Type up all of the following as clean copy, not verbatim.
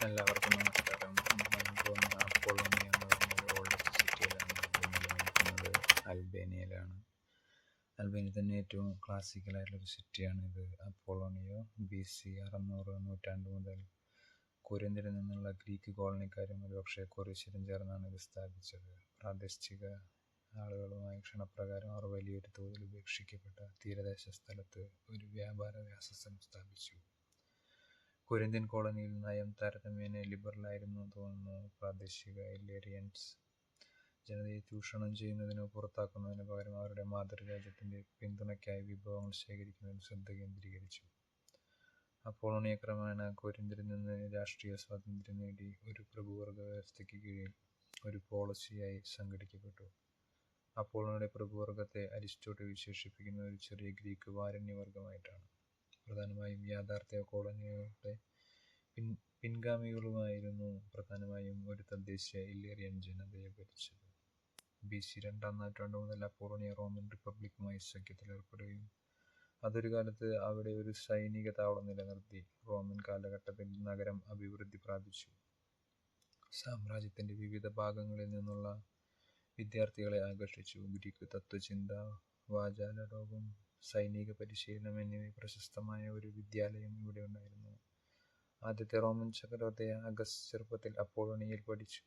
എല്ലാവർക്കും നമസ്കാരം. ഞാൻ പോകുന്ന അപ്പോളോണിയ എന്ന് പറഞ്ഞൊരു ഓൾഡസ്റ്റ് സിറ്റിയിലാണ് ഇത് നിലനിൽക്കുന്നത്. അൽബേനിയയിലാണ്. അൽബേനിയ തന്നെ ഏറ്റവും ക്ലാസിക്കലായിട്ടുള്ളൊരു സിറ്റിയാണിത്. അപ്പോളോണിയോ BC 600 നൂറ്റാണ്ട് മുതൽ കൊരിന്തിൽ നിന്നുള്ള ഗ്രീക്ക് കോളനിക്കാരും ഒരുപക്ഷെ കൊറിഷ്യരും ചേർന്നാണ് ഇത് സ്ഥാപിച്ചത്. പ്രാദേശിക ആളുകളുമായി ക്ഷണപ്രകാരം അവർ വലിയൊരു തോതിൽ ഉപേക്ഷിക്കപ്പെട്ട തീരദേശ സ്ഥലത്ത് ഒരു വ്യാപാര വ്യാസസ്ഥലം സ്ഥാപിച്ചു. കൊരിന്ത്യൻ കോളനിയിൽ നയം താരതമ്യേന ലിബറലായിരുന്നു തോന്നുന്നു. പ്രാദേശിക ഇല്ലേരിയൻസ് ജനതയെ ചൂഷണം ചെയ്യുന്നതിനോ പുറത്താക്കുന്നതിനോ പകരം അവരുടെ മാതൃരാജ്യത്തിൻ്റെ പിന്തുണയ്ക്കായി വിഭവങ്ങൾ ശേഖരിക്കുന്നതിൽ ശ്രദ്ധ കേന്ദ്രീകരിച്ചു. അപ്പോളോണിയ ക്രമേണ കൊരിന്തിൽ നിന്ന് രാഷ്ട്രീയ സ്വാതന്ത്ര്യം നേടി ഒരു പ്രഭുവർഗ വ്യവസ്ഥയ്ക്ക് കീഴിൽ ഒരു പോളിസിയായി സംഘടിക്കപ്പെട്ടു. അപ്പോളോണിയുടെ പ്രഭുവർഗത്തെ അരിസ്റ്റോട്ടിൽ വിശേഷിപ്പിക്കുന്ന ഒരു ചെറിയ ഗ്രീക്ക് വാരണ്യവർഗമായിട്ടാണ്. പ്രധാനമായും യാഥാർത്ഥ്യ കോളനികളുടെ പിൻഗാമികളുമായിരുന്നു പ്രധാനമായും ഒരു തദ്ദേശീയ ഇല്ലേറിയൻ ജനതയെ ഭരിച്ചത്. BC 2-ാം നൂറ്റാണ്ട് മുതൽ അപ്പോളോണിയ റോമൻ റിപ്പബ്ലിക്കുമായി സഖ്യത്തിലേർപ്പെടുകയും അതൊരു കാലത്ത് അവിടെ ഒരു സൈനിക താവളം നിലനിർത്തി. റോമൻ കാലഘട്ടത്തിൽ നഗരം അഭിവൃദ്ധി പ്രാപിച്ചു. സാമ്രാജ്യത്തിൻ്റെ വിവിധ ഭാഗങ്ങളിൽ നിന്നുള്ള വിദ്യാർത്ഥികളെ ആകർഷിച്ചു. ഗ്രീക്ക് തത്വചിന്ത, വാചാലലോകം, സൈനിക പരിശീലനം എന്നിവ പ്രശസ്തമായ ഒരു വിദ്യാലയം ഇവിടെ ഉണ്ടായിരുന്നു. ആദ്യത്തെ റോമൻ ചക്രവർത്തി അഗസ് ചെറുപ്പത്തിൽ അപ്പോളോണിയയിൽ പഠിച്ചു.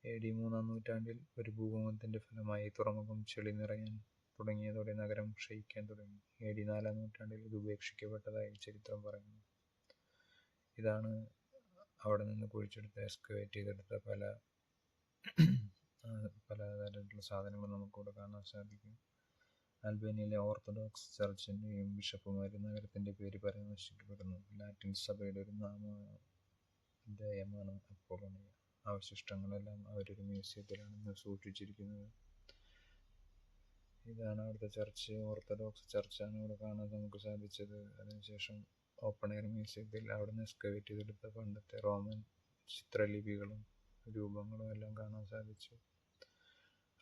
AD 3-ാം നൂറ്റാണ്ടിൽ ഒരു ഭൂകമ്പത്തിൻ്റെ ഫലമായി തുറമുഖം ചെളി നിറയാൻ തുടങ്ങിയതോടെ നഗരം ക്ഷയിക്കാൻ തുടങ്ങി. AD 4-ാം നൂറ്റാണ്ടിൽ ഇത് ഉപേക്ഷിക്കപ്പെട്ടതായി ചരിത്രം പറയുന്നു. ഇതാണ് അവിടെ നിന്ന് കുഴിച്ചെടുത്ത് എക്സ്കവേറ്റ് ചെയ്തെടുത്ത പലതരത്തിലുള്ള സാധനങ്ങൾ നമുക്കിവിടെ കാണാൻ സാധിക്കും. അൽബേനിയയിലെ ഓർത്തഡോക്സ് ചർച്ചിൻ്റെയും ബിഷപ്പുമാരും നഗരത്തിൻ്റെ പേര് പരാമർശിക്കപ്പെടുന്നു. ലാറ്റിൻ സഭയുടെ ഒരു നാമധേയമാണ് അപ്പോളോണിയ. അവശിഷ്ടങ്ങളെല്ലാം അവരൊരു മ്യൂസിയത്തിലാണ് ഇന്ന് സൂക്ഷിച്ചിരിക്കുന്നത്. ഇതാണ് അവിടുത്തെ ചർച്ച്. ഓർത്തഡോക്സ് ചർച്ചാണ് ഇവിടെ കാണാൻ നമുക്ക് സാധിച്ചത്. അതിനുശേഷം ഓപ്പൺ എയർ മ്യൂസിയത്തിൽ അവിടെ നിന്ന് എക്സ്കവേറ്റ് ചെയ്തെടുത്ത പണ്ടത്തെ റോമൻ ചിത്രലിപികളും രൂപങ്ങളും എല്ലാം കാണാൻ സാധിച്ചു.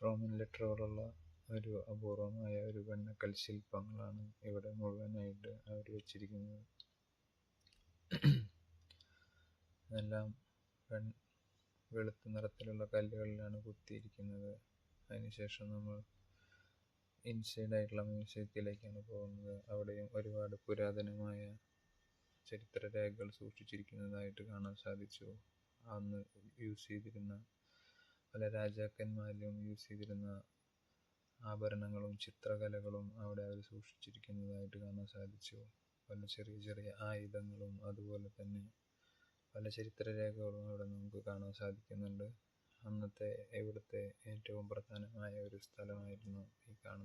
റോമൻ ലെറ്ററുകളുള്ള ഒരു അപൂർവമായ ഒരു വെണ്ണക്കൽ ശില്പങ്ങളാണ് ഇവിടെ മുഴുവനായിട്ട് അവർ വെച്ചിരിക്കുന്നത്. എല്ലാം വെളുത്ത നിറത്തിലുള്ള കല്ലുകളിലാണ് കുത്തിയിരിക്കുന്നത്. അതിനുശേഷം നമ്മൾ ഇൻസൈഡായിട്ടുള്ള മ്യൂസിയത്തിലേക്കാണ് പോകുന്നത്. അവിടെയും ഒരുപാട് പുരാതനമായ ചരിത്രരേഖകൾ സൂക്ഷിച്ചിരിക്കുന്നതായിട്ട് കാണാൻ സാധിച്ചു. അന്ന് യൂസ് ചെയ്തിരുന്ന പല രാജാക്കന്മാരിലും യൂസ് ചെയ്തിരുന്ന ആഭരണങ്ങളും ചിത്രകലകളും അവിടെ അവർ സൂക്ഷിച്ചിരിക്കുന്നതായിട്ട് കാണാൻ സാധിച്ചു. പല ചെറിയ ചെറിയ ആയുധങ്ങളും അതുപോലെ തന്നെ പല ചരിത്രരേഖകളും അവിടെ നമുക്ക് കാണാൻ സാധിക്കുന്നുണ്ട്. അന്നത്തെ ഇവിടുത്തെ ഏറ്റവും പ്രധാനമായ ഒരു സ്ഥലമായിരുന്നു ഈ കാണുന്നത്.